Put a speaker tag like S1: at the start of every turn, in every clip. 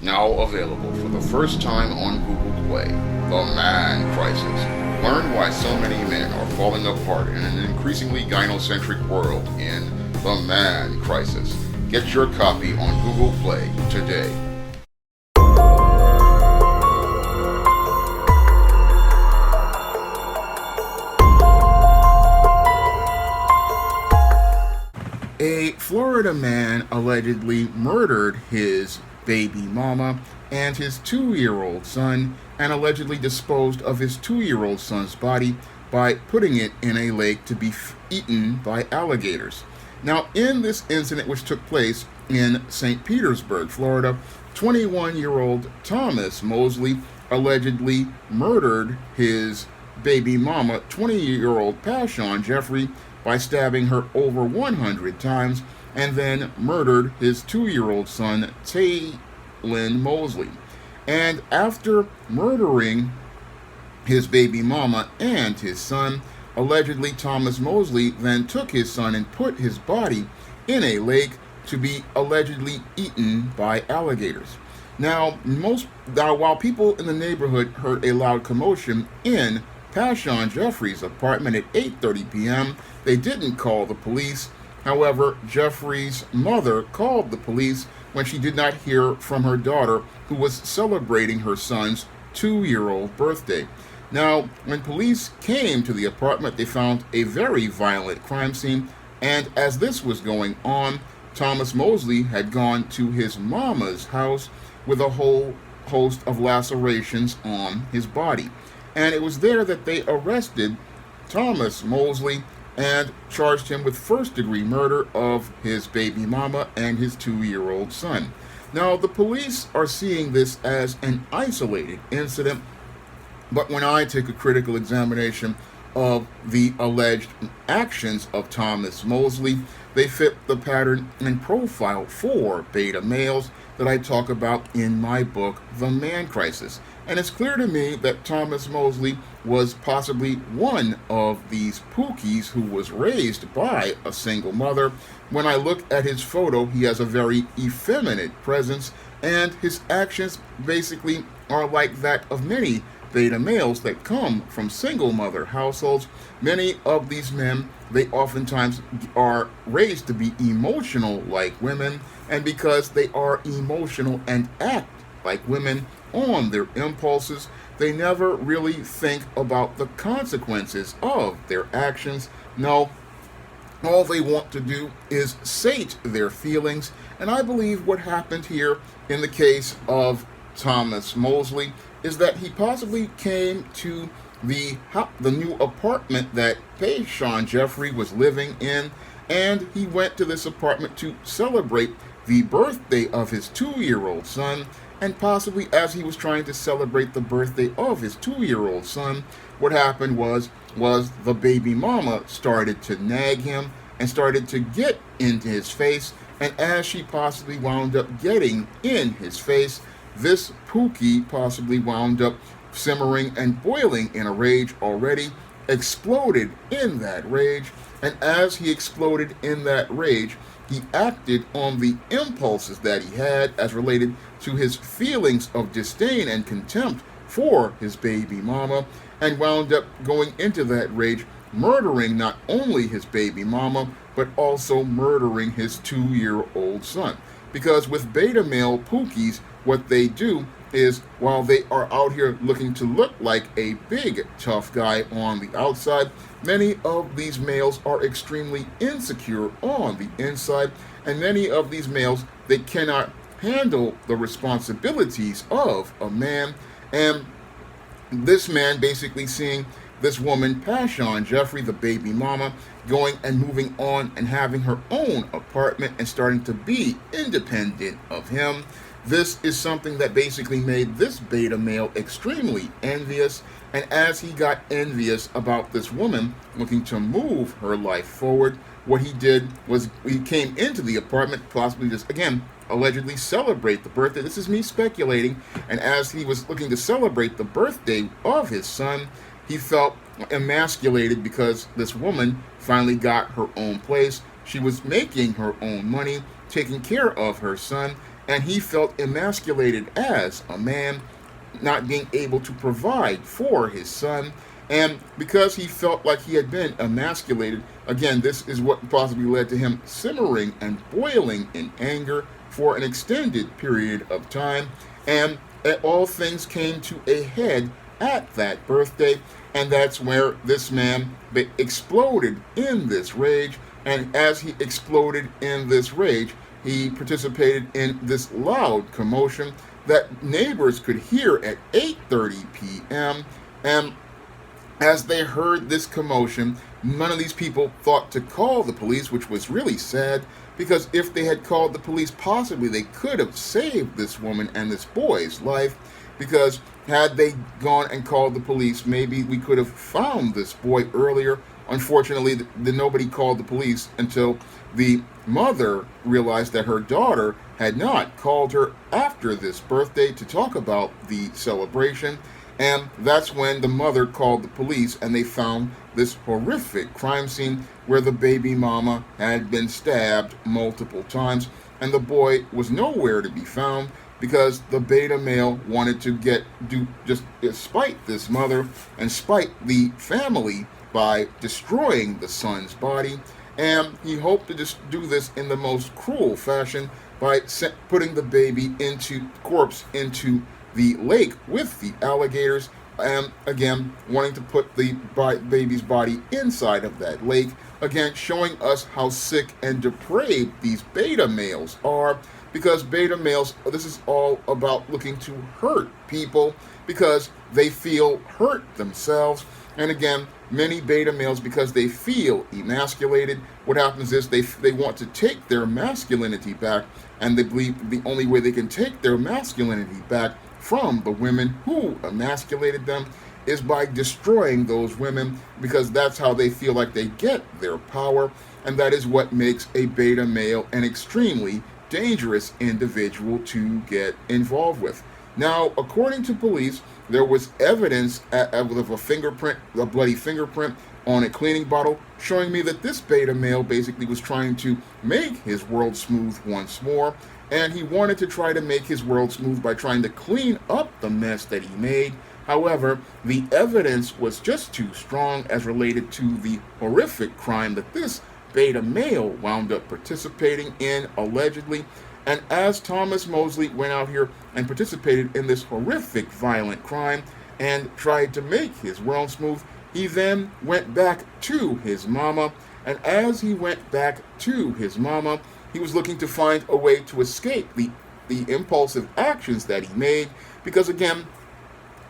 S1: Now available for the first time on Google Play, The Man Crisis. Learn why so many men are falling apart in an increasingly gynocentric world in The Man Crisis. Get your copy on Google Play today. A Florida man allegedly murdered his baby mama and his 2-year-old son, and allegedly disposed of his 2-year-old son's body by putting it in a lake to be eaten by alligators. Now, in this incident, which took place in St. Petersburg, Florida, 21-year-old Thomas Mosley allegedly murdered his baby mama, 20-year-old Pashon Jeffrey, by stabbing her over 100 times, and then murdered his 2-year-old son, Taylin Mosley. And after murdering his baby mama and his son, allegedly Thomas Mosley then took his son and put his body in a lake to be allegedly eaten by alligators. Now, while people in the neighborhood heard a loud commotion in Pashon Jeffrey's apartment at 8:30 p.m., they didn't call the police. However, Jeffrey's mother called the police when she did not hear from her daughter, who was celebrating her son's 2-year-old birthday. Now, when police came to the apartment, they found a very violent crime scene, and as this was going on, Thomas Mosley had gone to his mama's house with a whole host of lacerations on his body. And it was there that they arrested Thomas Mosley and charged him with first-degree murder of his baby mama and his 2-year-old son. Now, the police are seeing this as an isolated incident, but when I take a critical examination of the alleged actions of Thomas Mosley, they fit the pattern and profile for beta males that I talk about in my book, The Man Crisis. And it's clear to me that Thomas Mosley was possibly one of these Pookies who was raised by a single mother. When I look at his photo, he has a very effeminate presence, and his actions basically are like that of many beta males that come from single mother households. Many of these men, they oftentimes are raised to be emotional like women, and because they are emotional and act like women on their impulses, they never really think about the consequences of their actions. No, all they want to do is sate their feelings, and I believe what happened here in the case of Thomas Mosley is that he possibly came to the new apartment that Pashon Jeffrey was living in, and he went to this apartment to celebrate the birthday of his 2-year-old son. And possibly as he was trying to celebrate the birthday of his 2-year-old son, what happened was the baby mama started to nag him and started to get into his face. And as she possibly wound up getting in his face, this Pookie possibly wound up simmering and boiling in a rage already, exploded in that rage. And as he exploded in that rage, he acted on the impulses that he had as related to his feelings of disdain and contempt for his baby mama, and wound up going into that rage, murdering not only his baby mama, but also murdering his 2-year-old son. Because with beta male Pookies, what they do is, while they are out here looking to look like a big tough guy on the outside, many of these males are extremely insecure on the inside, and many of these males, they cannot handle the responsibilities of a man. And this man basically seeing this woman, Pashon Jeffrey, the baby mama, going and moving on and having her own apartment and starting to be independent of him. This is something that basically made this beta male extremely envious, and as he got envious about this woman looking to move her life forward, what he did was he came into the apartment, possibly just, again, allegedly celebrate the birthday. This is me speculating, and as he was looking to celebrate the birthday of his son, he felt emasculated because this woman finally got her own place. She was making her own money, taking care of her son, and he felt emasculated as a man, not being able to provide for his son. And because he felt like he had been emasculated, again, this is what possibly led to him simmering and boiling in anger for an extended period of time. And all things came to a head at that birthday, and that's where this man exploded in this rage. And as he exploded in this rage, he participated in this loud commotion that neighbors could hear at 8:30 p.m. And as they heard this commotion, none of these people thought to call the police, which was really sad, because if they had called the police, possibly they could have saved this woman and this boy's life, because had they gone and called the police, maybe we could have found this boy earlier. Unfortunately, nobody called the police until the mother realized that her daughter had not called her after this birthday to talk about the celebration. And that's when the mother called the police, and they found this horrific crime scene where the baby mama had been stabbed multiple times, and the boy was nowhere to be found because the beta male wanted to just spite this mother and spite the family by destroying the son's body. And he hoped to just do this in the most cruel fashion by putting the baby corpse into the lake with the alligators, and again wanting to put the baby's body inside of that lake, again showing us how sick and depraved these beta males are, because beta males, this is all about looking to hurt people because they feel hurt themselves. And again, many beta males, because they feel emasculated, what happens is they want to take their masculinity back, and they believe the only way they can take their masculinity back from the women who emasculated them is by destroying those women, because that's how they feel like they get their power, and that is what makes a beta male an extremely dangerous individual to get involved with. Now, according to police, there was evidence of a bloody fingerprint on a cleaning bottle, showing me that this beta male basically was trying to make his world smooth once more, and he wanted to try to make his world smooth by trying to clean up the mess that he made. However, the evidence was just too strong as related to the horrific crime that this beta male wound up participating in, allegedly. And as Thomas Mosley went out here and participated in this horrific violent crime and tried to make his world smooth, he then went back to his mama. And as he went back to his mama, he was looking to find a way to escape the impulsive actions that he made, because again,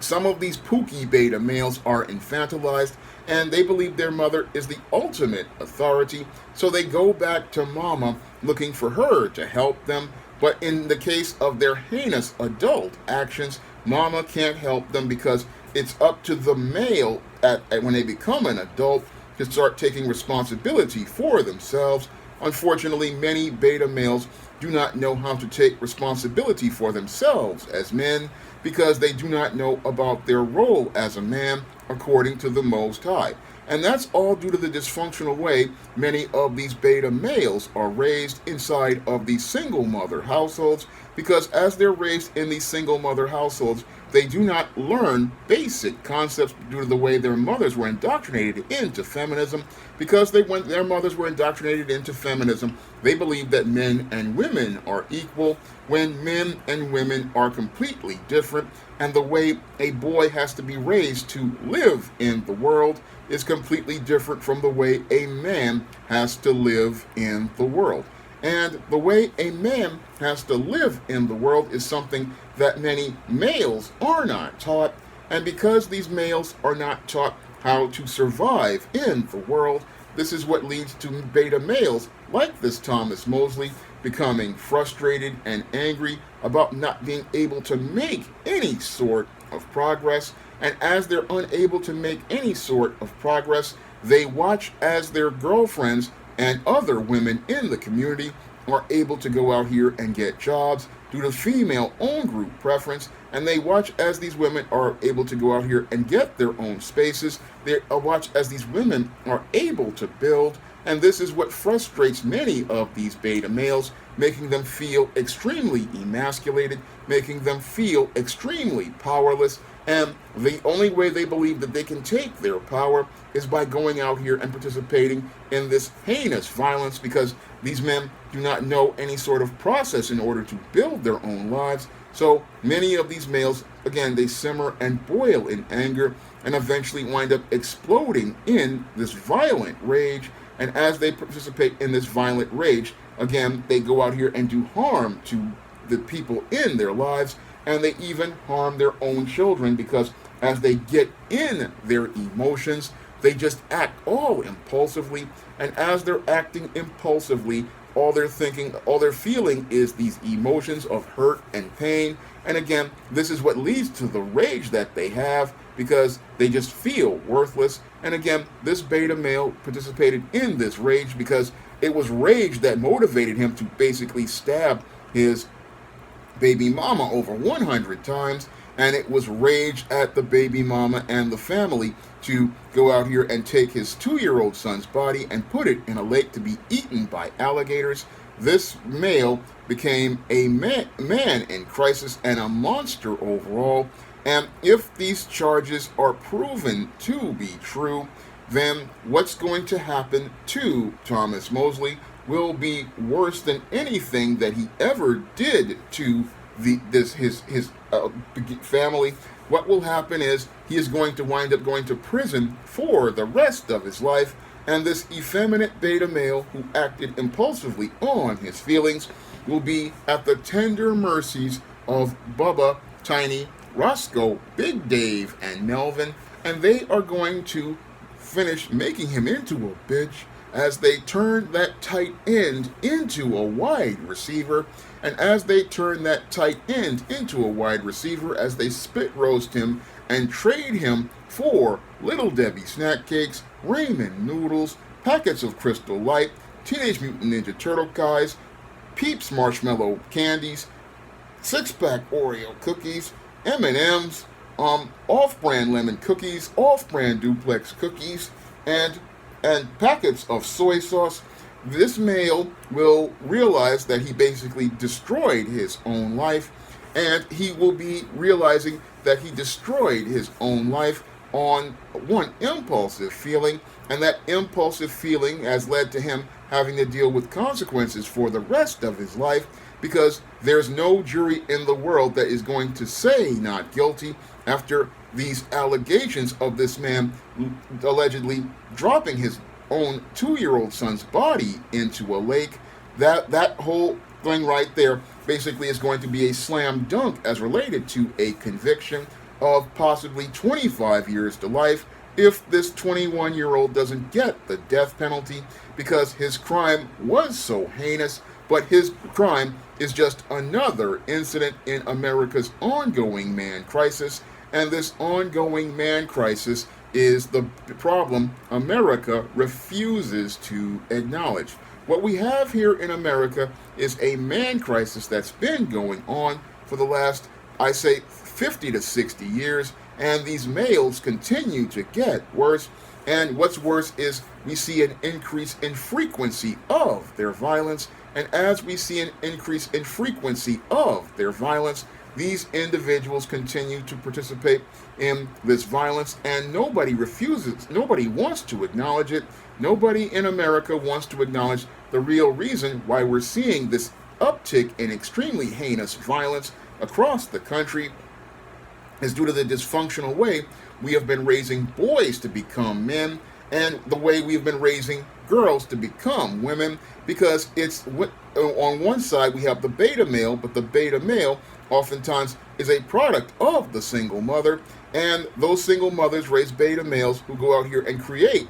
S1: some of these Pookie beta males are infantilized, and they believe their mother is the ultimate authority, so they go back to mama looking for her to help them. But in the case of their heinous adult actions, mama can't help them, because it's up to the male when they become an adult to start taking responsibility for themselves. Unfortunately, many beta males do not know how to take responsibility for themselves as men, because they do not know about their role as a man according to the Most High. And that's all due to the dysfunctional way many of these beta males are raised inside of these single mother households, because as they're raised in these single mother households, they do not learn basic concepts due to the way their mothers were indoctrinated into feminism. Because when their mothers were indoctrinated into feminism, they believe that men and women are equal, when men and women are completely different, and the way a boy has to be raised to live in the world is completely different from the way a man has to live in the world. And the way a man has to live in the world is something that many males are not taught. And because these males are not taught how to survive in the world, this is what leads to beta males like this Thomas Mosley becoming frustrated and angry about not being able to make any sort of progress. And as they're unable to make any sort of progress, they watch as their girlfriends and other women in the community are able to go out here and get jobs due to female own group preference, and they watch as these women are able to go out here and get their own spaces. They watch as these women are able to build, And this is what frustrates many of these beta males, making them feel extremely emasculated, making them feel extremely powerless. And the only way they believe that they can take their power is by going out here and participating in this heinous violence, because these men do not know any sort of process in order to build their own lives. So many of these males, again, they simmer and boil in anger and eventually wind up exploding in this violent rage. And as they participate in this violent rage, again, they go out here and do harm to the people in their lives, and they even harm their own children, because as they get in their emotions, they just act all impulsively. And as they're acting impulsively, all they're thinking, all they're feeling is these emotions of hurt and pain. And again, this is what leads to the rage that they have, because they just feel worthless. And again, this beta male participated in this rage because it was rage that motivated him to basically stab his baby mama over 100 times. And it was rage at the baby mama and the family to go out here and take his 2-year-old son's body and put it in a lake to be eaten by alligators. This male became a man in crisis and a monster overall. And if these charges are proven to be true, then what's going to happen to Thomas Mosley will be worse than anything that he ever did to his family. What will happen is he is going to wind up going to prison for the rest of his life, and this effeminate beta male who acted impulsively on his feelings will be at the tender mercies of Bubba, Tiny, Roscoe, Big Dave, and Melvin, and they are going to finish making him into a bitch as they turn that tight end into a wide receiver. And as they turn that tight end into a wide receiver, as they spit roast him and trade him for Little Debbie snack cakes, ramen noodles, packets of Crystal Light, Teenage Mutant Ninja Turtle guys, Peeps marshmallow candies, 6-pack Oreo cookies, M&M's, off-brand lemon cookies, off-brand duplex cookies, and packets of soy sauce, this male will realize that he basically destroyed his own life, and he will be realizing that he destroyed his own life on one impulsive feeling, and that impulsive feeling has led to him having to deal with consequences for the rest of his life, because there's no jury in the world that is going to say not guilty after these allegations of this man allegedly dropping his own 2-year-old son's body into a lake. That whole thing right there basically is going to be a slam dunk as related to a conviction of possibly 25 years to life if this 21-year-old doesn't get the death penalty, because his crime was so heinous. But his crime is just another incident in America's ongoing man crisis, and this ongoing man crisis is the problem America refuses to acknowledge. What we have here in America is a man crisis that's been going on for the last, I say, 50 to 60 years, and these males continue to get worse. And what's worse is we see an increase in frequency of their violence, and as we see an increase in frequency of their violence, these individuals continue to participate in this violence, and nobody wants to acknowledge it. Nobody in America wants to acknowledge the real reason why we're seeing this uptick in extremely heinous violence across the country is due to the dysfunctional way we have been raising boys to become men, and the way we've been raising girls to become women, because it's on one side we have the beta male, but the beta male oftentimes is a product of the single mother, and those single mothers raise beta males who go out here and create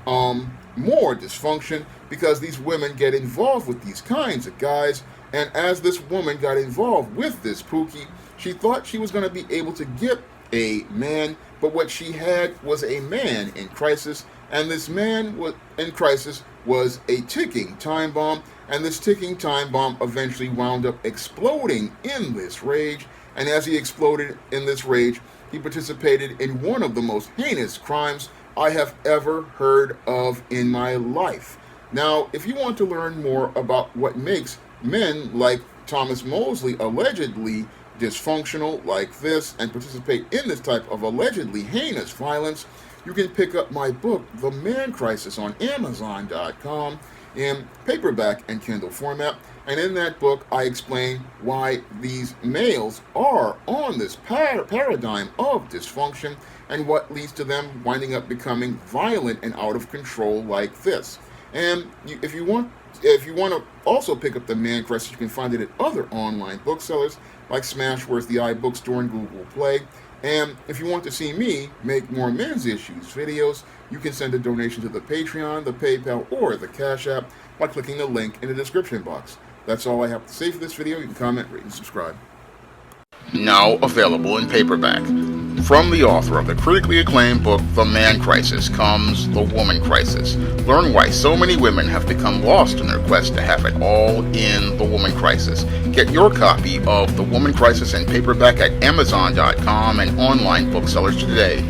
S1: more dysfunction, because these women get involved with these kinds of guys. And as this woman got involved with this Pookie, she thought she was going to be able to get a man, but what she had was a man in crisis, and this man in crisis was a ticking time bomb, and this ticking time bomb eventually wound up exploding in this rage. And as he exploded in this rage, he participated in one of the most heinous crimes I have ever heard of in my life. Now, if you want to learn more about what makes men like Thomas Mosley allegedly dysfunctional like this and participate in this type of allegedly heinous violence, you can pick up my book, The Man Crisis, on Amazon.com in paperback and Kindle format. And in that book, I explain why these males are on this paradigm of dysfunction and what leads to them winding up becoming violent and out of control like this. And if you want to also pick up The Man Crisis, you can find it at other online booksellers like Smashworth, the iBookstore, and Google Play. And if you want to see me make more men's issues videos, you can send a donation to the Patreon, the PayPal, or the Cash App by clicking the link in the description box. That's all I have to say for this video. You can comment, rate, and subscribe. Now available in paperback. From the author of the critically acclaimed book, The Man Crisis, comes The Woman Crisis. Learn why so many women have become lost in their quest to have it all in The Woman Crisis. Get your copy of The Woman Crisis in paperback at Amazon.com and online booksellers today.